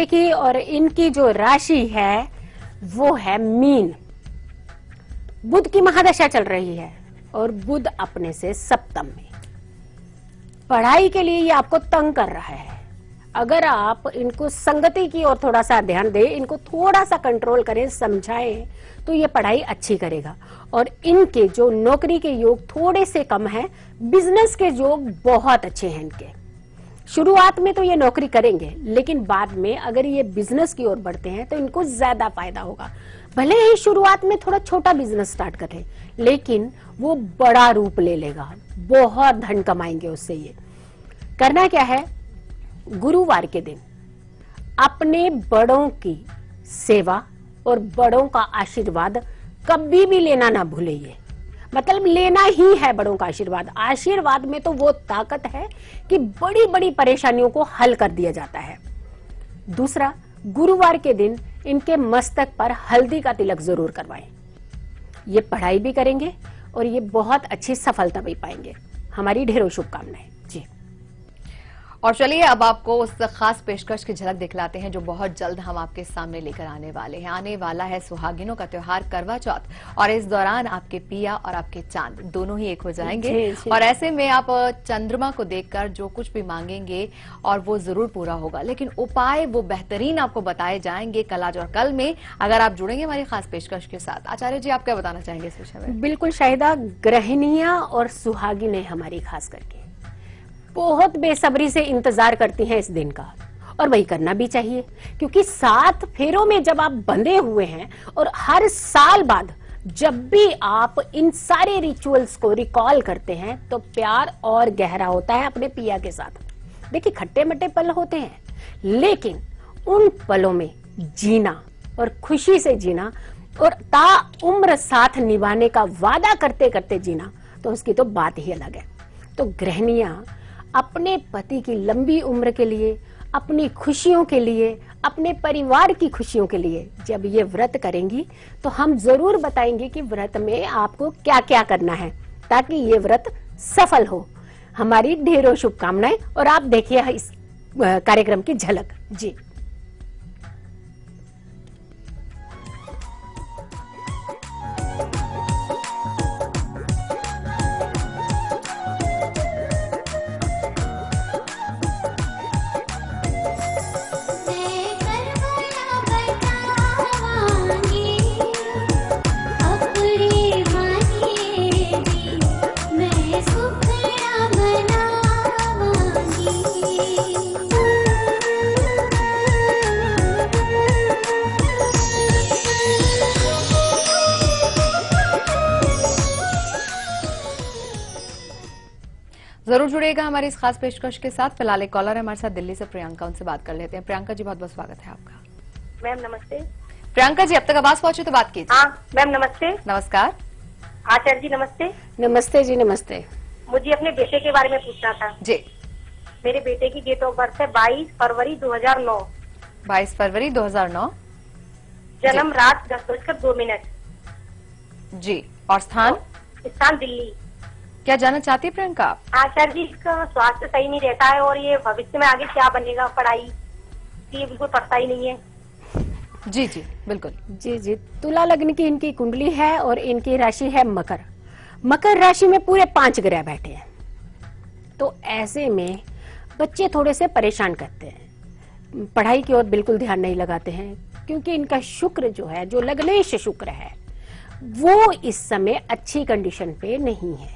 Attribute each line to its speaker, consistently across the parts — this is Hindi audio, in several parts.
Speaker 1: देखिए, और इनकी जो राशि है वो है मीन। बुध की महादशा चल रही है और बुध अपने से सप्तम में। पढ़ाई के लिए ये आपको तंग कर रहा है। अगर आप इनको संगति की ओर थोड़ा सा ध्यान दें, इनको थोड़ा सा कंट्रोल करें, समझाएं, तो ये पढ़ाई अच्छी करेगा। और इनके जो नौकरी के योग थोड़े से कम है, बिजनेस के योग बहुत अच्छे हैं इनके। शुरुआत में तो ये नौकरी करेंगे, लेकिन बाद में अगर ये बिजनेस की ओर बढ़ते हैं तो इनको ज्यादा फायदा होगा। भले ही शुरुआत में थोड़ा छोटा बिजनेस स्टार्ट करें, लेकिन वो बड़ा रूप ले लेगा, बहुत धन कमाएंगे उससे। ये करना क्या है, गुरुवार के दिन अपने बड़ों की सेवा और बड़ों का आशीर्वाद कभी भी लेना ना भूले। ये मतलब लेना ही है बड़ों का आशीर्वाद। आशीर्वाद में तो वो ताकत है कि बड़ी बड़ी परेशानियों को हल कर दिया जाता है। दूसरा, गुरुवार के दिन इनके मस्तक पर हल्दी का तिलक जरूर करवाएं। ये पढ़ाई भी करेंगे और ये बहुत अच्छी सफलता भी पाएंगे। हमारी ढेरों शुभकामनाएं जी।
Speaker 2: और चलिए अब आपको उस खास पेशकश की झलक दिखलाते हैं जो बहुत जल्द हम आपके सामने लेकर आने वाले हैं। आने वाला है सुहागिनों का त्योहार करवा चौथ, और इस दौरान आपके पिया और आपके चांद दोनों ही एक हो जाएंगे। जी। और ऐसे में आप चंद्रमा को देखकर जो कुछ भी मांगेंगे और वो जरूर पूरा होगा, लेकिन उपाय वो बेहतरीन आपको बताए जाएंगे कल, आज और कल में, अगर आप जुड़ेंगे हमारी खास पेशकश के साथ। आचार्य जी, आप क्या बताना चाहेंगे इस विषय में?
Speaker 1: बिल्कुल शाहिदा, गृहिणियां और सुहागिनें हमारी खास करके बहुत बेसब्री से इंतजार करती हैं इस दिन का, और वही करना भी चाहिए, क्योंकि 7 फेरों में जब आप बंधे हुए हैं और हर साल बाद जब भी आप इन सारे रिचुअल्स को रिकॉल करते हैं तो प्यार और गहरा होता है अपने पिया के साथ। देखिए, खट्टे मट्टे पल होते हैं, लेकिन उन पलों में जीना और खुशी से जीना और ता उम्र साथ निभाने का वादा करते करते जीना, तो उसकी तो बात ही अलग है। तो गृहिणियां अपने पति की लंबी उम्र के लिए, अपनी खुशियों के लिए, अपने परिवार की खुशियों के लिए जब ये व्रत करेंगी तो हम जरूर बताएंगे कि व्रत में आपको क्या क्या करना है ताकि ये व्रत सफल हो। हमारी ढेरों शुभकामनाएं, और आप देखिए इस कार्यक्रम की झलक जी।
Speaker 2: जरूर जुड़िएगा हमारी इस खास पेशकश के साथ। फिलहाल एक कॉलर है हमारे साथ दिल्ली से, प्रियंका, उनसे बात कर लेते हैं। प्रियंका जी, बहुत बहुत स्वागत है आपका।
Speaker 3: मैम नमस्ते।
Speaker 2: प्रियंका जी, अब तक आवाज पहुंचे तो बात कीजिए।
Speaker 3: हाँ मैम नमस्ते।
Speaker 2: नमस्कार।
Speaker 3: आचार्य जी नमस्ते।
Speaker 1: नमस्ते जी, नमस्ते।
Speaker 3: मुझे अपने बेटे के बारे में पूछना था
Speaker 2: जी।
Speaker 3: मेरे बेटे की डेट ऑफ बर्थ है 22 फरवरी 2009।
Speaker 2: 22 फरवरी 2009।
Speaker 3: जन्म रात 10:02।
Speaker 2: जी। और स्थान?
Speaker 3: स्थान दिल्ली।
Speaker 2: क्या जानना चाहती है प्रियंका आप?
Speaker 3: आचार्य जी, इसका स्वास्थ्य सही नहीं रहता है और ये भविष्य में आगे क्या बनेगा, पढ़ाई ये बिल्कुल पता ही नहीं है।
Speaker 2: जी जी बिल्कुल।
Speaker 1: जी जी, तुला लग्न की इनकी कुंडली है और इनकी राशि है मकर। मकर राशि में पूरे 5 ग्रह बैठे हैं, तो ऐसे में बच्चे थोड़े से परेशान करते हैं, पढ़ाई की ओर बिल्कुल ध्यान नहीं लगाते हैं, क्योंकि इनका शुक्र जो है, जो लग्नेश शुक्र है, वो इस समय अच्छी कंडीशन पे नहीं है।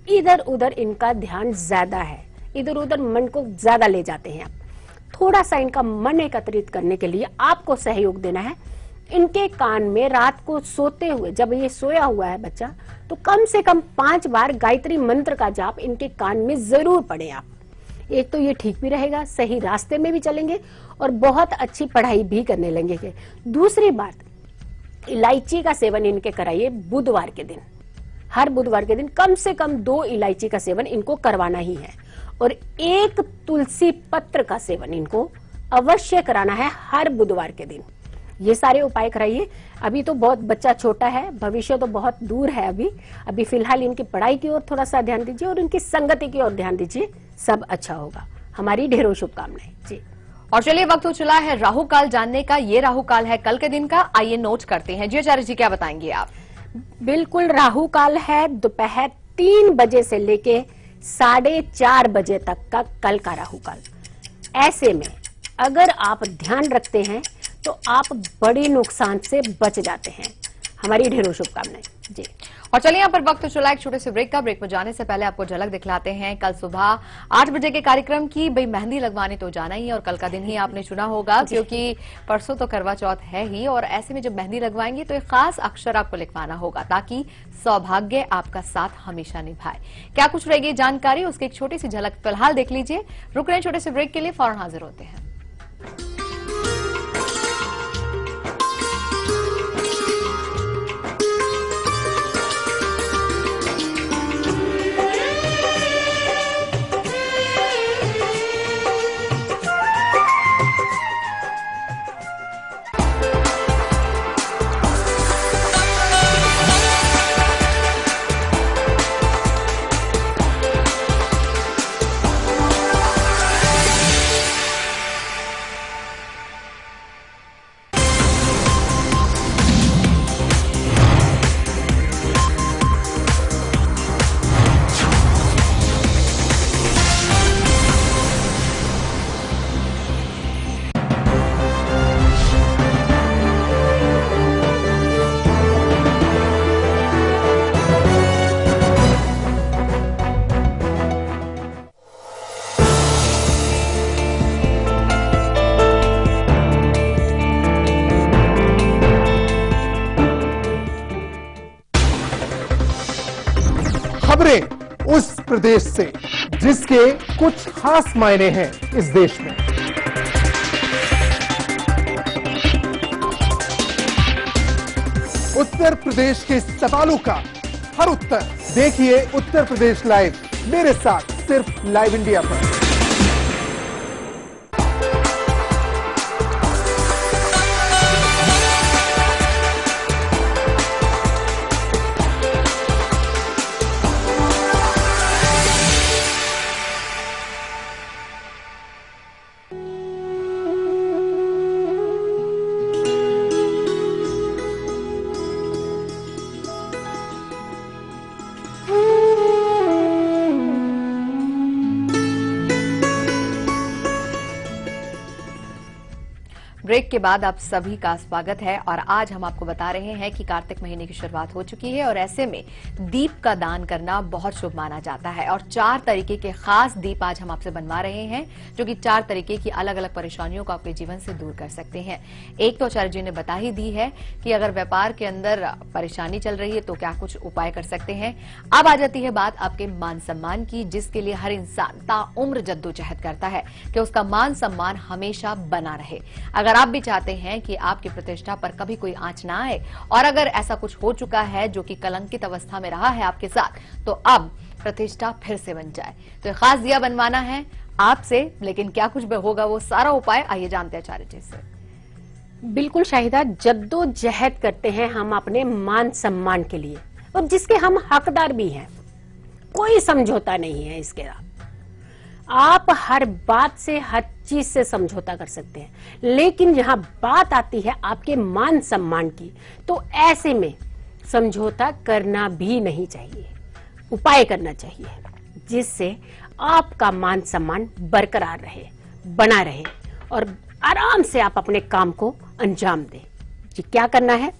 Speaker 1: इधर उधर इनका ध्यान ज्यादा है, इधर उधर मन को ज्यादा ले जाते हैं आप। थोड़ा सा इनका मन एकत्रित करने के लिए आपको सहयोग देना है। इनके कान में रात को सोते हुए, जब ये सोया हुआ है बच्चा, तो कम से कम 5 बार गायत्री मंत्र का जाप इनके कान में जरूर पढ़े आप। एक तो ये ठीक भी रहेगा, सही रास्ते में भी चलेंगे और बहुत अच्छी पढ़ाई भी करने लगेंगे। दूसरी बात, इलायची का सेवन इनके कराइए बुधवार के दिन। हर बुधवार के दिन कम से कम 2 इलायची का सेवन इनको करवाना ही है, और 1 तुलसी पत्र का सेवन इनको अवश्य कराना है हर बुधवार के दिन। ये सारे उपाय कराइए। अभी तो बहुत बच्चा छोटा है, भविष्य तो बहुत दूर है। अभी फिलहाल इनकी पढ़ाई की ओर थोड़ा सा ध्यान दीजिए और इनकी संगति की ओर ध्यान दीजिए, सब अच्छा होगा। हमारी ढेरों शुभकामनाएं जी।
Speaker 2: और चलिए वक्त हो चला है राहु काल जानने का। ये राहु काल है कल के दिन का, आइए नोट करते हैं। जी आचार्य जी क्या बताएंगे आप?
Speaker 1: बिल्कुल राहु काल है दोपहर 3 बजे से लेके 4:30 बजे तक का कल का राहु काल। ऐसे में अगर आप ध्यान रखते हैं तो आप बड़े नुकसान से बच जाते हैं। हमारी ढेरों शुभकामनाएं जी।
Speaker 2: और चलिए यहाँ पर वक्त चला एक छोटे से ब्रेक का। ब्रेक में जाने से पहले आपको झलक दिखलाते हैं कल सुबह 8 बजे के कार्यक्रम की। भाई मेहंदी लगवानी तो जाना ही है और कल का दिन ही आपने चुना होगा क्योंकि परसों तो करवा चौथ है ही। और ऐसे में जब मेहंदी लगवाएंगे तो एक खास अक्षर आपको लिखवाना होगा ताकि सौभाग्य आपका साथ हमेशा निभाए। क्या कुछ रहेगी जानकारी, उसकी एक छोटी सी झलक फिलहाल देख लीजिए। रुक रहे हैं छोटे से ब्रेक के लिए, फौरन हाजिर होते हैं।
Speaker 4: खबरें उस प्रदेश से जिसके कुछ खास मायने हैं इस देश में। उत्तर प्रदेश के सवालों का हर उत्तर देखिए उत्तर प्रदेश लाइव मेरे साथ सिर्फ लाइव इंडिया पर।
Speaker 2: ब्रेक के बाद आप सभी का स्वागत है। और आज हम आपको बता रहे हैं कि कार्तिक महीने की शुरुआत हो चुकी है और ऐसे में दीप का दान करना बहुत शुभ माना जाता है। और 4 तरीके के खास दीप आज हम आपसे बनवा रहे हैं जो कि 4 तरीके की अलग अलग परेशानियों को आपके जीवन से दूर कर सकते हैं। एक तो आचार्य जी ने बता ही दी है कि अगर व्यापार के अंदर परेशानी चल रही है तो क्या कुछ उपाय कर सकते हैं। अब आ जाती है बात आपके मान सम्मान की, जिसके लिए हर इंसान ताउम्र जद्दोजहद करता है कि उसका मान सम्मान हमेशा बना रहे। अगर आप भी चाहते हैं कि आपकी प्रतिष्ठा पर कभी कोई आंच ना आए और अगर ऐसा कुछ हो चुका है जो कि कलंकित अवस्था में रहा है आपके साथ, तो अब प्रतिष्ठा फिर से बन जाए। तो एक खास दिया बनवाना है आपसे, लेकिन क्या कुछ होगा वो सारा उपाय आइए जानते हैं आचार्य जी से।
Speaker 1: बिल्कुल शाहिदा, जद्दोजहद करते हैं हम अपने मान सम्मान के लिए और जिसके हम हकदार भी हैं। कोई समझौता नहीं है इसके साथ। आप हर बात से हर चीज से समझौता कर सकते हैं, लेकिन जहां बात आती है आपके मान सम्मान की तो ऐसे में समझौता करना भी नहीं चाहिए। उपाय करना चाहिए जिससे आपका मान सम्मान बरकरार रहे, बना रहे और आराम से आप अपने काम को अंजाम दें। जी क्या करना है?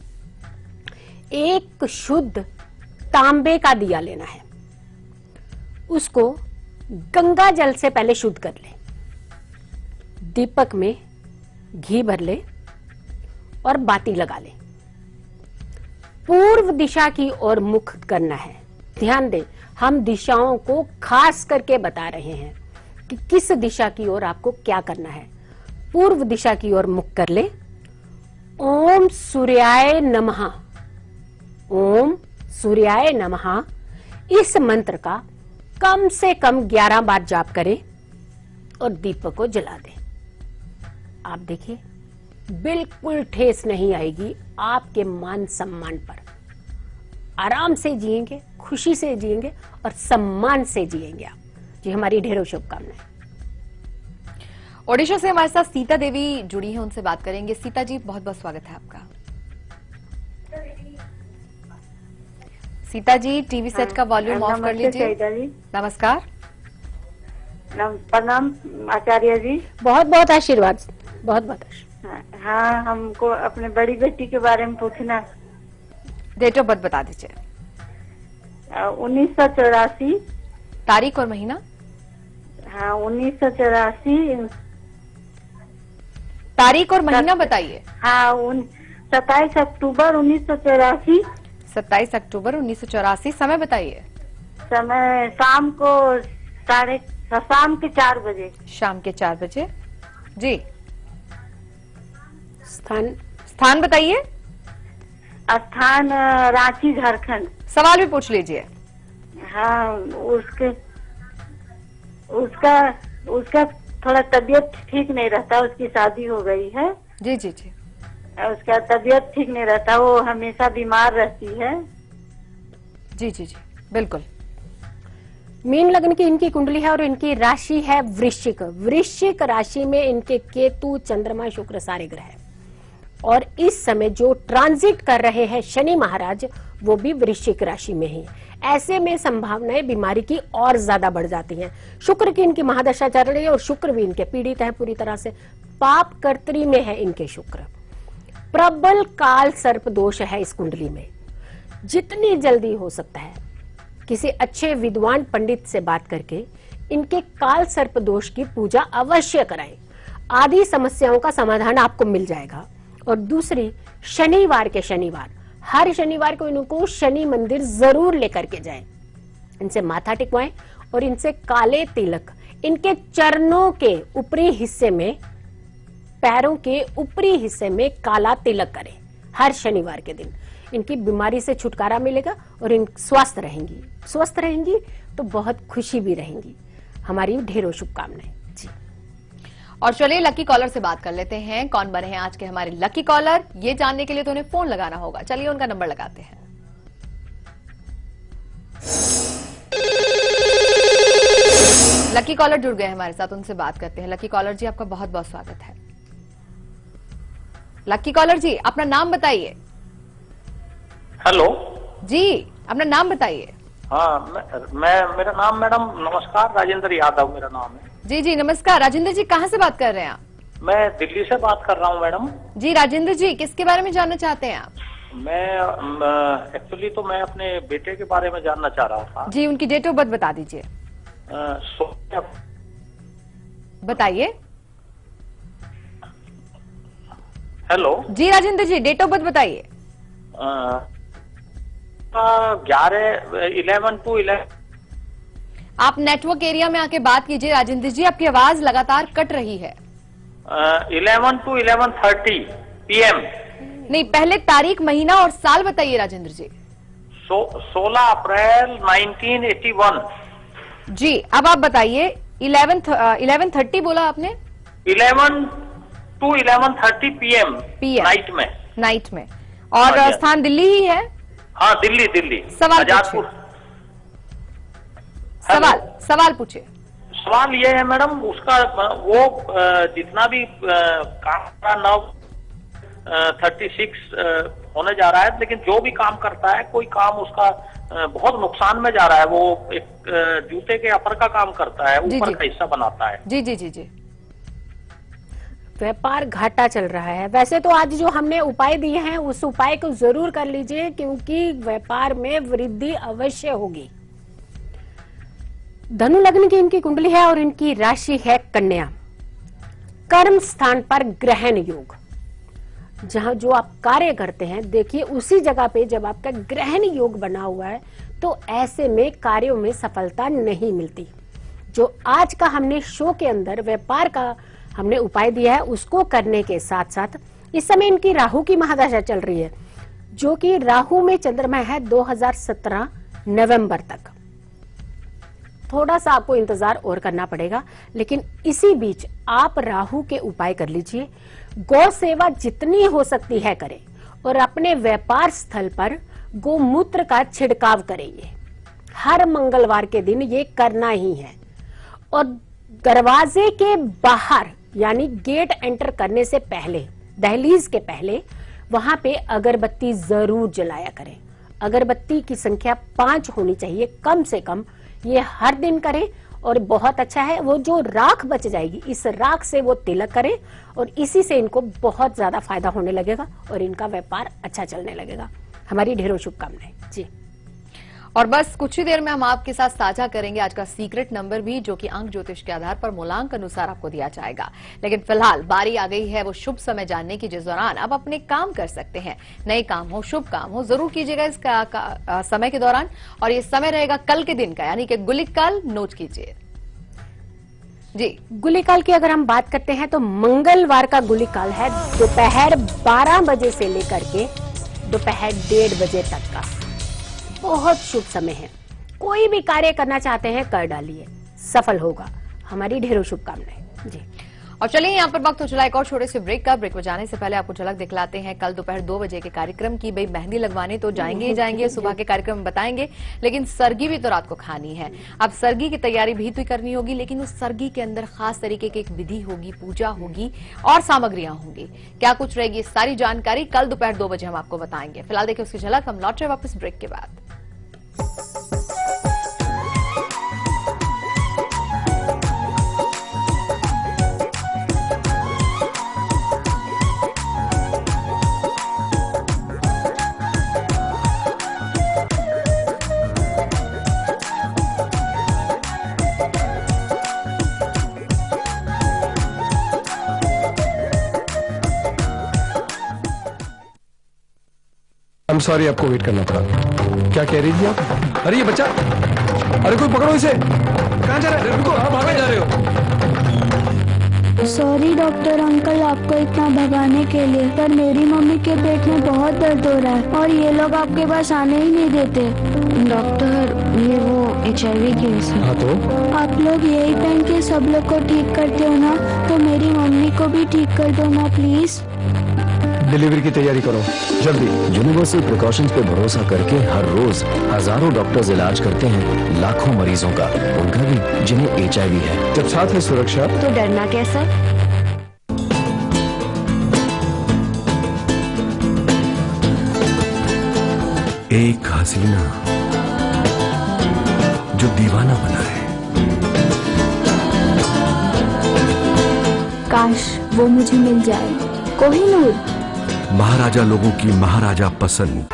Speaker 1: एक शुद्ध तांबे का दिया लेना है, उसको गंगा जल से पहले शुद्ध कर ले, दीपक में घी भर ले और बाती लगा ले। पूर्व दिशा की ओर मुख करना है। ध्यान दें, हम दिशाओं को खास करके बता रहे हैं कि किस दिशा की ओर आपको क्या करना है। पूर्व दिशा की ओर मुख कर ले। ओम सूर्याय नमः, ओम सूर्याय नमः इस मंत्र का कम से कम 11 बार जाप करें और दीपक को जला दें। आप देखिए बिल्कुल ठेस नहीं आएगी आपके मान सम्मान पर। आराम से जिएंगे, खुशी से जिएंगे और सम्मान से जिएंगे आप। जी हमारी ढेरों शुभकामनाएं।
Speaker 2: ओडिशा से हमारे साथ सीता देवी जुड़ी हैं, उनसे बात करेंगे। सीता जी, बहुत बहुत स्वागत है आपका। सीता जी, टीवी सेट का वॉल्यूम ऑफ कर लीजिए। नमस्कार।
Speaker 5: प्रणाम आचार्य जी।
Speaker 1: बहुत बहुत आशीर्वाद, बहुत बहुत आशीर्वाद।
Speaker 5: हाँ, हमको अपने बड़ी बेटी के बारे में पूछना।
Speaker 2: डेट ऑफ बर्थ बता दीजिए।
Speaker 5: 1984।
Speaker 2: तारीख और महीना?
Speaker 5: हाँ, 1984।
Speaker 2: तारीख और महीना बताइए।
Speaker 5: हाँ, 27 अक्टूबर 1984।
Speaker 2: 27 अक्टूबर 1984। समय बताइए।
Speaker 5: समय शाम के 4 बजे।
Speaker 2: शाम के 4 बजे। जी।
Speaker 1: स्थान
Speaker 2: बताइए।
Speaker 5: स्थान रांची, झारखंड।
Speaker 2: सवाल भी पूछ लीजिए।
Speaker 5: हाँ, उसका थोड़ा तबीयत ठीक नहीं रहता। उसकी शादी हो गई है।
Speaker 2: जी जी जी।
Speaker 5: उसका तबीयत ठीक नहीं रहता, वो हमेशा बीमार रहती है।
Speaker 2: जी जी जी, बिल्कुल।
Speaker 1: मीन लग्न की इनकी कुंडली है और इनकी राशि है वृश्चिक। वृश्चिक राशि में इनके केतु, चंद्रमा, शुक्र सारे ग्रह हैं और इस समय जो ट्रांजिट कर रहे हैं शनि महाराज, वो भी वृश्चिक राशि में ही। ऐसे में संभावनाएं बीमारी की और ज्यादा बढ़ जाती हैं। शुक्र की इनकी महादशा चल रही है और शुक्र भी इनके पीड़ित है पूरी तरह से। पाप कर्तरी में है इनके शुक्र। प्रबल काल सर्प दोष है इस कुंडली में। जितनी जल्दी हो सकता है किसी अच्छे विद्वान पंडित से बात करके इनके काल सर्प दोष की पूजा अवश्य कराएं। आदि समस्याओं का समाधान आपको मिल जाएगा। और दूसरी, शनिवार हर शनिवार को इनको शनि मंदिर जरूर लेकर के जाएं। इनसे माथा टिकवाएं और इनसे काले तिलक इनके चरणों के ऊपरी हिस्से में, पैरों के ऊपरी हिस्से में काला तिलक करें हर शनिवार के दिन। इनकी बीमारी से छुटकारा मिलेगा और इन स्वस्थ रहेंगी तो बहुत खुशी भी रहेंगी। हमारी ढेरों शुभकामनाएं जी।
Speaker 2: और चलिए लकी कॉलर से बात कर लेते हैं। कौन बने हैं आज के हमारे लकी कॉलर, ये जानने के लिए तो उन्हें फोन लगाना होगा। चलिए उनका नंबर लगाते हैं। लकी कॉलर जुड़ गए हमारे साथ, उनसे बात करते हैं। लकी कॉलर जी, आपका बहुत बहुत स्वागत है। लकी कॉलर जी, अपना नाम बताइए।
Speaker 6: हेलो
Speaker 2: जी, अपना नाम बताइए।
Speaker 6: हाँ, मेरा नाम, मैडम नमस्कार, राजेंद्र यादव मेरा नाम है।
Speaker 2: जी जी नमस्कार। राजेंद्र जी, कहाँ से बात कर रहे हैं आप?
Speaker 6: मैं दिल्ली से बात कर रहा हूँ मैडम।
Speaker 2: जी राजेंद्र जी, किसके बारे में जानना चाहते हैं आप?
Speaker 6: मैं एक्चुअली तो मैं अपने बेटे के बारे में जानना चाह रहा था।
Speaker 2: जी, उनकी डेट ऑफ बर्थ बता दीजिए। बताइए।
Speaker 6: Hello
Speaker 2: ji Rajendra ji, date of birth बताइए।
Speaker 6: 11/11।
Speaker 2: आप नेटवर्क एरिया में आके बात कीजिए राजेंद्र जी, आपकी आवाज लगातार कट रही है।
Speaker 6: 11 to 11:30 PM।
Speaker 2: नहीं, पहले तारीख, महीना और साल बताइए राजेंद्र जी।
Speaker 6: 16 अप्रैल 1981।
Speaker 2: जी, अब आप बताइए। 11:30 बोला आपने?
Speaker 6: 11 to 11:30 PM। नाइट में।
Speaker 2: और
Speaker 6: हाँ,
Speaker 2: स्थान दिल्ली ही है?
Speaker 6: हाँ, दिल्ली।
Speaker 2: सवाल
Speaker 6: आजादपुर।
Speaker 2: सवाल पूछिए।
Speaker 6: सवाल ये है मैडम, उसका वो जितना भी काम का 36 होने जा रहा है, लेकिन जो भी काम करता है, कोई काम उसका बहुत नुकसान में जा रहा है। वो एक जूते के अपर का काम करता है, ऊपर का हिस्सा बनाता है।
Speaker 2: जी जी जी जी।
Speaker 1: व्यापार घाटा चल रहा है। वैसे तो आज जो हमने उपाय दिए हैं उस उपाय को जरूर कर लीजिए, क्योंकि व्यापार में वृद्धि अवश्य होगी। धनु लग्न की इनकी कुंडली है और इनकी राशि है कन्या। कर्म स्थान पर ग्रहण योग, जहां जो आप कार्य करते हैं, देखिए उसी जगह पे जब आपका ग्रहण योग बना हुआ है तो ऐसे में कार्यों में सफलता नहीं मिलती। जो आज का हमने शो के अंदर व्यापार का हमने उपाय दिया है, उसको करने के साथ साथ इस समय इनकी राहु की महादशा चल रही है, जो कि राहु में चंद्रमा है 2017 नवंबर तक। थोड़ा सा आपको इंतजार और करना पड़ेगा, लेकिन इसी बीच आप राहु के उपाय कर लीजिए। गौ सेवा जितनी हो सकती है करें और अपने व्यापार स्थल पर गोमूत्र का छिड़काव करेंगे। हर मंगलवार के दिन ये करना ही है। और दरवाजे के बाहर यानी गेट एंटर करने से पहले, दहलीज के पहले वहां पे अगरबत्ती जरूर जलाया करें। अगरबत्ती की संख्या 5 होनी चाहिए कम से कम। ये हर दिन करें और बहुत अच्छा है। वो जो राख बच जाएगी, इस राख से वो तिलक करें और इसी से इनको बहुत ज्यादा फायदा होने लगेगा और इनका व्यापार अच्छा चलने लगेगा। हमारी ढेरों शुभकामनाएं जी।
Speaker 2: और बस कुछ ही देर में हम आपके साथ साझा करेंगे आज का सीक्रेट नंबर भी, जो कि अंक ज्योतिष के आधार पर मूलांक अनुसार आपको दिया जाएगा। लेकिन फिलहाल बारी आ गई है वो शुभ समय जानने की, जिस दौरान आप अपने काम कर सकते हैं। नए काम हो, शुभ काम हो, जरूर कीजिएगा इस समय के दौरान। और ये समय रहेगा कल के दिन का, यानी कि गुलिकाल। नोट कीजिए जी।
Speaker 1: गुलिकाल की अगर हम बात करते हैं तो मंगलवार का गुलिकाल है दोपहर 12 बजे से लेकर के दोपहर 1:30 बजे तक का। बहुत शुभ समय है। कोई भी कार्य करना चाहते हैं कर डालिए, सफल होगा। हमारी ढेरों शुभकामनाएं जी।
Speaker 2: और चलिए यहाँ पर वक्त हो चला एक और छोटे से ब्रेक का। ब्रेक में जाने से पहले आपको झलक दिखलाते हैं कल दोपहर 2 बजे के कार्यक्रम की। भाई मेहंदी लगवाने तो जाएंगे ही जाएंगे, सुबह के कार्यक्रम में बताएंगे, लेकिन सरगी भी तो रात को खानी है। अब सरगी की तैयारी भी तो करनी होगी, लेकिन उस सरगी के अंदर खास तरीके की एक विधि होगी, पूजा होगी और सामग्रियां होंगी। क्या कुछ रहेगी, सारी जानकारी कल दोपहर 2 बजे हम आपको बताएंगे। फिलहाल देखिए उसकी झलक। हम लौट रहे वापस ब्रेक के बाद।
Speaker 7: I'm sorry आपको वेट करना पड़ा। क्या कह रही थी आप? अरे ये बच्चा, अरे कोई पकड़ो इसे। कहाँ जा रहा है? रुको, आप भागे जा रहे हो।
Speaker 8: सॉरी डॉक्टर अंकल आपको इतना भगाने के लिए, पर मेरी मम्मी के पेट में बहुत दर्द हो रहा है और ये लोग आपके पास आने ही नहीं देते। डॉक्टर ये वो HIV केस है।
Speaker 7: हाँ तो?
Speaker 8: आप लोग यही पहन के सब लोग को ठीक करते हो ना, तो मेरी मम्मी को भी ठीक कर दो ना प्लीज।
Speaker 7: डिलीवरी की तैयारी करो जल्दी।
Speaker 9: यूनिवर्सल प्रिकॉशंस पे भरोसा करके हर रोज हजारों डॉक्टर्स इलाज करते हैं लाखों मरीजों का, उनका भी जिन्हें HIV है।
Speaker 7: जब साथ है सुरक्षा
Speaker 8: तो डरना कैसा?
Speaker 9: एक हसीना जो दीवाना बना है।
Speaker 8: काश वो मुझे मिल जाए। कोहिनूर।
Speaker 9: महाराजा लोगों की महाराजा पसंद।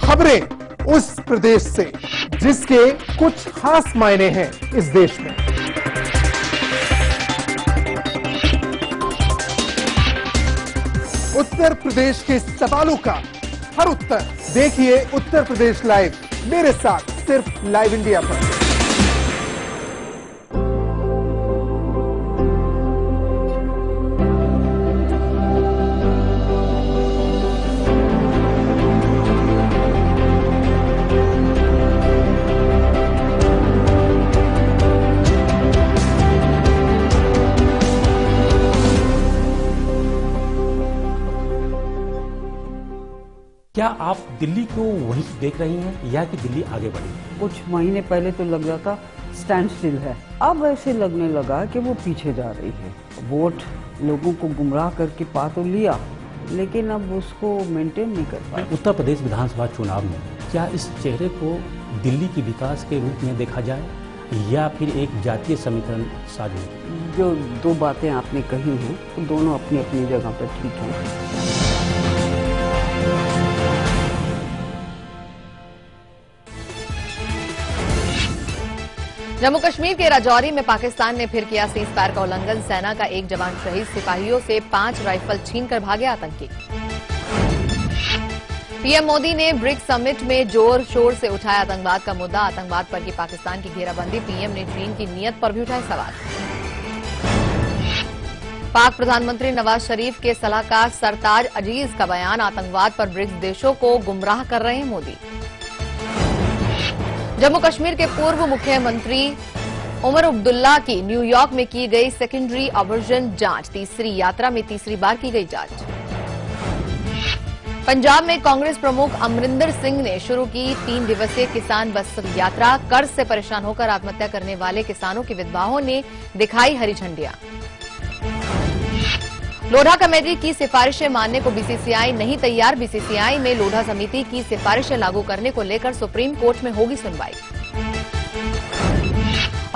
Speaker 4: खबरें उस प्रदेश से जिसके कुछ खास मायने हैं इस देश में। उत्तर प्रदेश के सवालों का हर उत्तर देखिए उत्तर प्रदेश लाइव, मेरे साथ सिर्फ लाइव इंडिया पर।
Speaker 10: क्या आप दिल्ली को वहीं देख रही हैं या कि दिल्ली आगे बढ़ी?
Speaker 11: कुछ महीने पहले तो लग रहा था स्टैंड स्टिल है, अब ऐसे लगने लगा कि वो पीछे जा रही है। वोट लोगों को गुमराह करके पा तो लिया, लेकिन अब उसको मेंटेन नहीं कर पाए।
Speaker 10: उत्तर प्रदेश विधानसभा चुनाव में क्या इस चेहरे को दिल्ली की विकास के रूप में देखा जाए या फिर एक जातीय समीकरण साजिश?
Speaker 11: जो दो बातें आपने कही हैं तो दोनों अपनी अपनी जगह पर ठीक हैं।
Speaker 2: जम्मू कश्मीर के राजौरी में पाकिस्तान ने फिर किया सीज फायर का उल्लंघन। सेना का एक जवान शहीद, सिपाहियों से 5 राइफल छीनकर भागे आतंकी। पीएम मोदी ने ब्रिक्स समिट में जोर शोर से उठाया आतंकवाद का मुद्दा। आतंकवाद पर की पाकिस्तान की घेराबंदी। पीएम ने चीन की नीयत पर भी उठाए सवाल। पाक प्रधानमंत्री नवाज शरीफ के सलाहकार सरताज अजीज का बयान। आतंकवाद पर ब्रिक्स देशों को गुमराह कर रहे हैं मोदी। जम्मू कश्मीर के पूर्व मुख्यमंत्री उमर अब्दुल्ला की न्यूयॉर्क में की गई सेकेंडरी अवर्जन जांच। तीसरी यात्रा में तीसरी बार की गई जांच। पंजाब में कांग्रेस प्रमुख अमरिंदर सिंह ने शुरू की 3 दिवसीय किसान बस यात्रा। कर्ज से परेशान होकर आत्महत्या करने वाले किसानों की विधवाओं ने दिखाई हरी झंडियां। लोढ़ा कमेटी की सिफारिशें मानने को बीसीसीआई नहीं तैयार। बीसीसीआई में लोढ़ा समिति की सिफारिशें लागू करने को लेकर सुप्रीम कोर्ट में होगी सुनवाई।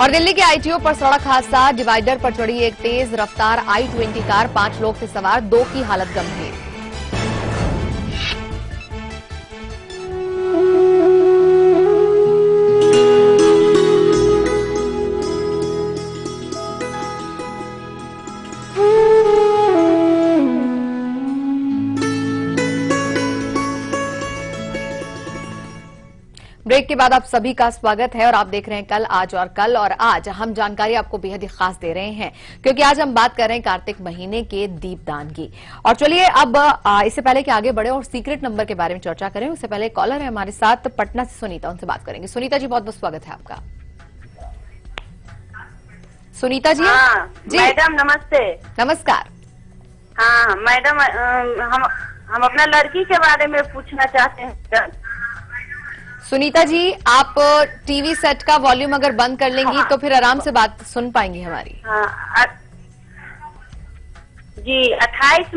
Speaker 2: और दिल्ली के आईटीओ पर सड़क हादसा। डिवाइडर पर चढ़ी एक तेज रफ्तार i20 कार। 5 लोग थे सवार, 2 की हालत गंभीर। ब्रेक के बाद आप सभी का स्वागत है और आप देख रहे हैं कल आज और कल। और आज हम जानकारी आपको बेहद ही खास दे रहे हैं क्योंकि आज हम बात कर रहे हैं कार्तिक महीने के दीपदान की। और चलिए अब इससे पहले कि आगे बढ़े और सीक्रेट नंबर के बारे में चर्चा करें, उससे पहले कॉलर है हमारे साथ पटना से सुनीता, उनसे बात करेंगे। सुनीता जी, बहुत बहुत स्वागत है आपका। सुनीता जी।
Speaker 5: जी मैडम नमस्ते।
Speaker 2: नमस्कार।
Speaker 5: हाँ मैडम, हम अपना लड़की के बारे में पूछना चाहते हैं।
Speaker 2: सुनीता जी, आप टीवी सेट का वॉल्यूम अगर बंद कर लेंगी तो फिर आराम से बात सुन पाएंगी हमारी।
Speaker 5: जी 28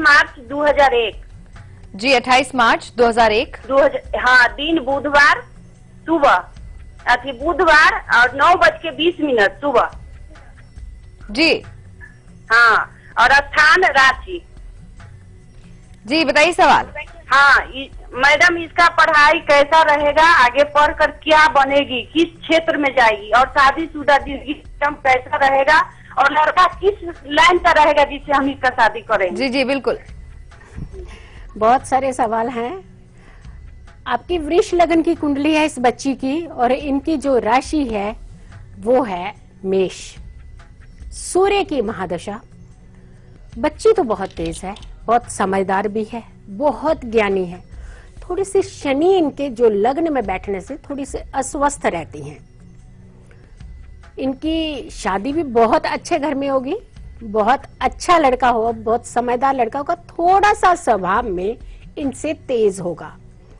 Speaker 5: मार्च 2001।
Speaker 2: जी 28 मार्च 2001।
Speaker 5: हाँ, दिन बुधवार सुबह, बुधवार और 9:20 सुबह।
Speaker 2: जी
Speaker 5: हाँ, और स्थान रांची।
Speaker 2: जी बताइए सवाल।
Speaker 5: हाँ मैडम, इसका पढ़ाई कैसा रहेगा, आगे पढ़कर क्या बनेगी, किस क्षेत्र में जाएगी, और शादीशुदा सिस्टम कैसा रहेगा, और लड़का किस लाइन का रहेगा जिससे हम इसका शादी करेंगे।
Speaker 2: जी जी बिल्कुल।
Speaker 1: बहुत सारे सवाल हैं। आपकी वृष लगन की कुंडली है इस बच्ची की, और इनकी जो राशि है वो है मेष। सूर्य की महादशा। बच्ची तो बहुत तेज है, बहुत समझदार भी है, बहुत ज्ञानी है। थोड़ी सी शनि इनके जो लग्न में बैठने से थोड़ी सी अस्वस्थ रहती हैं। इनकी शादी भी बहुत अच्छे घर में होगी, बहुत अच्छा लड़का होगा, बहुत समझदार लड़का होगा। थोड़ा सा स्वभाव में इनसे तेज होगा,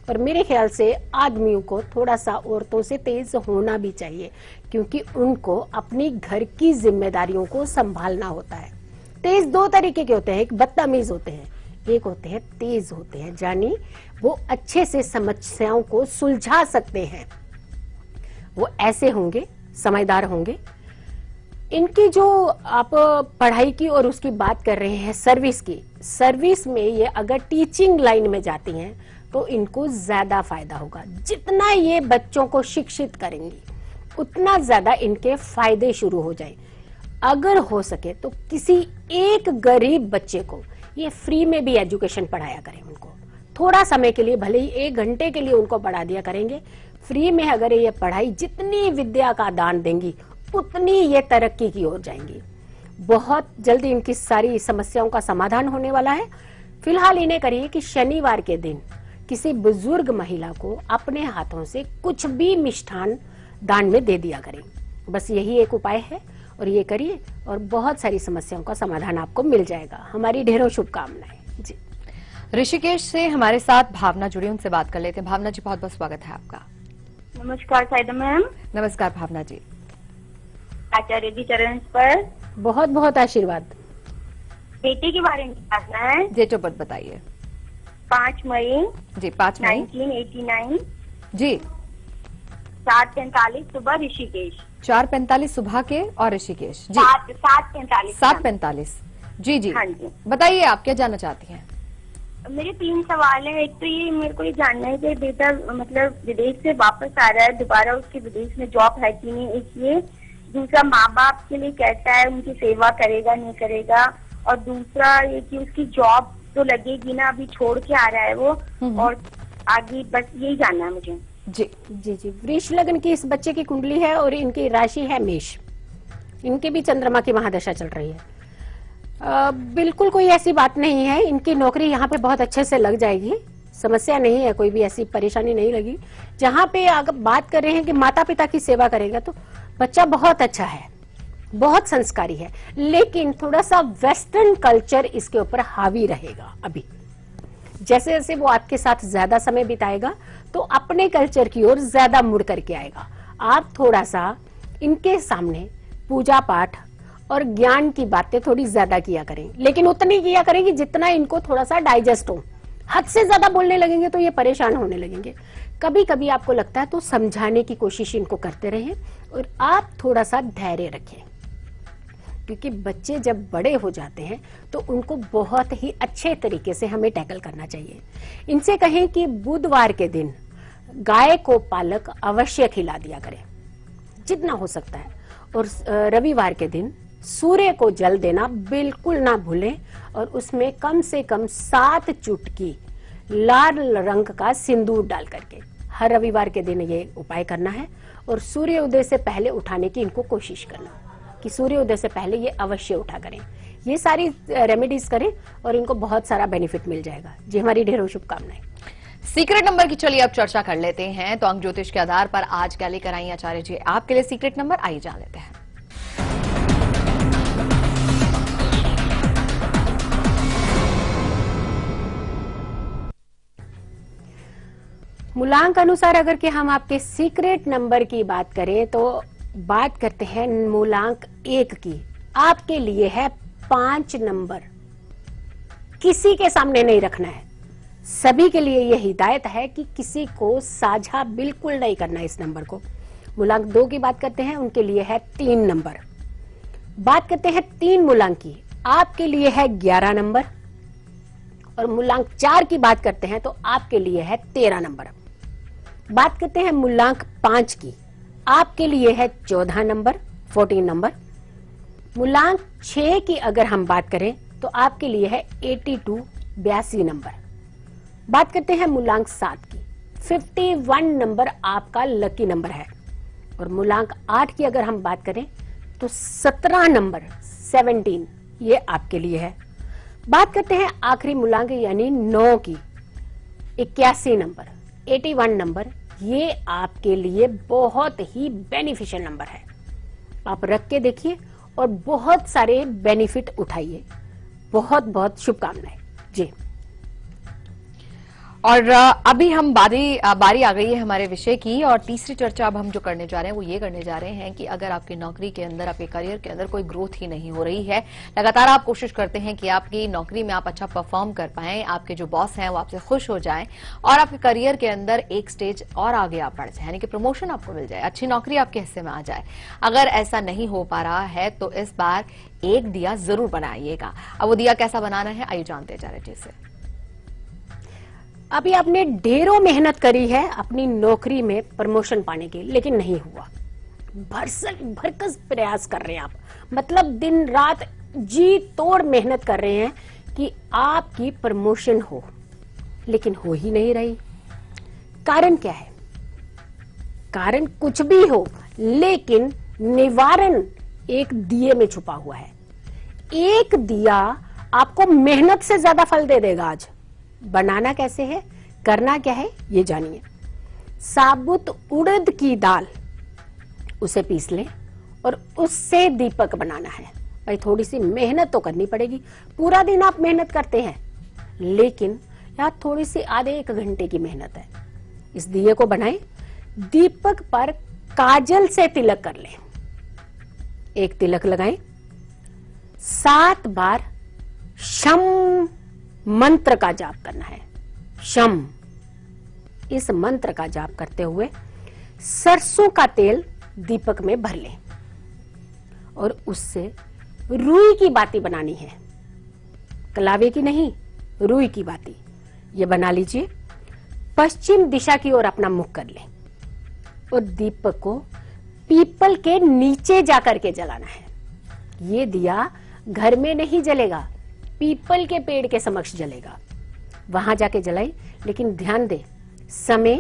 Speaker 1: और मेरे ख्याल से आदमियों को थोड़ा सा औरतों से तेज होना भी चाहिए, क्योंकि उनको अपनी घर की जिम्मेदारियों को संभालना होता है। तेज 2 तरीके के होते हैं, एक बदतमीज होते हैं, एक होते हैं तेज होते हैं, यानी वो अच्छे से समस्याओं को सुलझा सकते हैं। वो ऐसे होंगे, समझदार होंगे। इनकी जो आप पढ़ाई की और उसकी बात कर रहे हैं सर्विस की, सर्विस में ये अगर टीचिंग लाइन में जाती हैं तो इनको ज्यादा फायदा होगा। जितना ये बच्चों को शिक्षित करेंगी उतना ज्यादा इनके फायदे शुरू हो जाए। अगर हो सके तो किसी एक गरीब बच्चे को ये फ्री में भी एजुकेशन पढ़ाया करें। उनको थोड़ा समय के लिए, भले ही 1 घंटे के लिए उनको पढ़ा दिया करेंगे फ्री में। अगर ये पढ़ाई, जितनी विद्या का दान देंगी उतनी ये तरक्की की ओर जाएंगी। बहुत जल्दी इनकी सारी समस्याओं का समाधान होने वाला है। फिलहाल इन्हें करिए कि शनिवार के दिन किसी बुजुर्ग महिला को अपने हाथों से कुछ भी मिष्ठान दान में दे दिया करें। बस यही एक उपाय है, और ये करिए और बहुत सारी समस्याओं का समाधान आपको मिल जाएगा। हमारी ढेरों शुभकामनाएं। जी
Speaker 2: ऋषिकेश से हमारे साथ भावना जुड़ी, उनसे बात कर लेते हैं। भावना जी, बहुत बहुत स्वागत है आपका।
Speaker 5: नमस्कार साइदा मैम।
Speaker 2: नमस्कार भावना जी।
Speaker 5: आचार्य जी चरण पर
Speaker 1: बहुत बहुत आशीर्वाद।
Speaker 5: बेटे के बारे में जानना है।
Speaker 2: डेट ऑफ बर्थ बताइए।
Speaker 5: 5 मई।
Speaker 2: जी 5 मई
Speaker 5: 1989।
Speaker 2: जी
Speaker 5: 7:45 सुबह ऋषिकेश।
Speaker 2: 4:45 सुबह के और ऋषिकेश। जी
Speaker 5: 7:45।
Speaker 2: जी जी
Speaker 5: हाँ जी,
Speaker 2: बताइए आप क्या जानना चाहती हैं।
Speaker 5: मेरे 3 सवाल हैं। एक तो ये मेरे को ये जानना है कि बेटा मतलब विदेश से वापस आ रहा है, दोबारा उसके विदेश में जॉब है कि नहीं, इसलिए। दूसरा, माँ बाप के लिए कैसा है, उनकी सेवा करेगा नहीं करेगा। और दूसरा ये कि उसकी जॉब
Speaker 3: तो लगेगी ना, अभी छोड़ के आ रहा है वो, और आगे बस यही जानना है मुझे।
Speaker 2: जी
Speaker 1: जी जी, वृष लग्न की इस बच्चे की कुंडली है और इनकी राशि है मेष। इनके भी चंद्रमा की महादशा चल रही है। बिल्कुल कोई ऐसी बात नहीं है, इनकी नौकरी यहाँ पे बहुत अच्छे से लग जाएगी, समस्या नहीं है, कोई भी ऐसी परेशानी नहीं लगी। जहाँ पे अगर बात कर रहे हैं कि माता पिता की सेवा करेगा तो बच्चा बहुत अच्छा है, बहुत संस्कारी है, लेकिन थोड़ा सा वेस्टर्न कल्चर इसके ऊपर हावी रहेगा। अभी जैसे जैसे वो आपके साथ ज्यादा समय बिताएगा तो अपने कल्चर की ओर ज्यादा मुड़ करके आएगा। आप थोड़ा सा इनके सामने पूजा पाठ और ज्ञान की बातें थोड़ी ज्यादा किया करें, लेकिन उतनी किया करें कि जितना इनको थोड़ा सा डाइजेस्ट हो। हद से ज्यादा बोलने लगेंगे तो ये परेशान होने लगेंगे। कभी कभी आपको लगता है तो समझाने की कोशिश इनको करते रहें और आप थोड़ा सा धैर्य रखें, क्योंकि बच्चे जब बड़े हो जाते हैं तो उनको बहुत ही अच्छे तरीके से हमें टैकल करना चाहिए। इनसे कहें कि बुधवार के दिन गाय को पालक अवश्य खिला दिया करें जितना हो सकता है, और रविवार के दिन सूर्य को जल देना बिल्कुल ना भूलें, और उसमें कम से कम 7 चुटकी लाल रंग का सिंदूर डाल करके हर रविवार के दिन ये उपाय करना है। और सूर्य उदय से पहले उठाने की इनको कोशिश करना कि सूर्य उदय से पहले ये अवश्य उठा करें। ये सारी रेमेडीज करें और इनको बहुत सारा बेनिफिट मिल जाएगा। जी, हमारी ढेरों शुभकामनाएं।
Speaker 2: सीक्रेट नंबर की चलिए अब चर्चा कर लेते हैं। तो अंक ज्योतिष के आधार पर आज क्या लेकर आई आचार्य जी आपके लिए सीक्रेट नंबर, आइए जान लेते हैं।
Speaker 1: मूलांक अनुसार अगर कि हम आपके सीक्रेट नंबर की बात करें तो बात करते हैं मूलांक 1 की। आपके लिए है 5 नंबर। किसी के सामने नहीं रखना है, सभी के लिए यह हिदायत है कि किसी को साझा बिल्कुल नहीं करना है इस नंबर को। मूलांक 2 की बात करते हैं, उनके लिए है 3 नंबर। बात करते हैं 3 मूलांक की, आपके लिए है 11 नंबर। और मूलांक 4 की बात करते हैं तो आपके लिए है 13 नंबर। बात करते हैं मूलांक 5 की, आपके लिए है 14 नंबर, 14 नंबर। मूलांक 6 की अगर हम बात करें तो आपके लिए है 82, 82 नंबर। बात करते हैं मूलांक 7 की, 51 नंबर आपका लकी नंबर है। और मूलांक 8 की अगर हम बात करें तो 17 नंबर, 17, ये आपके लिए है। बात करते हैं आखिरी मूलांक यानी 9 की, 81 नंबर, 81 नंबर, ये आपके लिए बहुत ही बेनिफिशियल नंबर है। आप रख के देखिए और बहुत सारे बेनिफिट उठाइए। बहुत बहुत शुभकामनाएं जी।
Speaker 2: और अभी हम बारी आ गई है हमारे विषय की, और तीसरी चर्चा अब हम जो करने जा रहे हैं वो ये करने जा रहे हैं कि अगर आपकी नौकरी के अंदर, आपके करियर के अंदर कोई ग्रोथ ही नहीं हो रही है, लगातार आप कोशिश करते हैं कि आपकी नौकरी में आप अच्छा परफॉर्म कर पाएं, आपके जो बॉस हैं वो आपसे खुश हो जाएं और आपके करियर के अंदर एक स्टेज और आगे आप बढ़ जाए, यानी कि प्रमोशन आपको मिल जाए, अच्छी नौकरी आपके हिस्से में आ जाए। अगर ऐसा नहीं हो पा रहा है तो इस बार एक दिया जरूर बनाइएगा। अब वो दिया कैसा बनाना है आइए जानते हैं आचार्य जी से।
Speaker 1: अभी आपने ढेरों मेहनत करी है अपनी नौकरी में प्रमोशन पाने के, लेकिन नहीं हुआ। भरकस प्रयास कर रहे हैं आप, मतलब दिन रात जी तोड़ मेहनत कर रहे हैं कि आपकी प्रमोशन हो, लेकिन हो ही नहीं रही। कारण क्या है? कारण कुछ भी हो, लेकिन निवारण एक दिए में छुपा हुआ है। एक दिया आपको मेहनत से ज्यादा फल दे देगा। आज बनाना कैसे है, करना क्या है, ये जानिए। साबुत उड़द की दाल, उसे पीस लें और उससे दीपक बनाना है। भाई थोड़ी सी मेहनत तो करनी पड़ेगी, पूरा दिन आप मेहनत करते हैं, लेकिन यहाँ थोड़ी सी आधे 1 घंटे की मेहनत है। इस दिए को बनाएं, दीपक पर काजल से तिलक कर लें। एक तिलक लगाएं, 7 बार शम मंत्र का जाप करना है। शम, इस मंत्र का जाप करते हुए सरसों का तेल दीपक में भर लें और उससे रुई की बाती बनानी है। कलावे की नहीं, रुई की बाती ये बना लीजिए। पश्चिम दिशा की ओर अपना मुख कर लें और दीपक को पीपल के नीचे जाकर के जलाना है। ये दिया घर में नहीं जलेगा, पीपल के पेड़ के समक्ष जलेगा, वहां जाके जलाई। लेकिन ध्यान दे, समय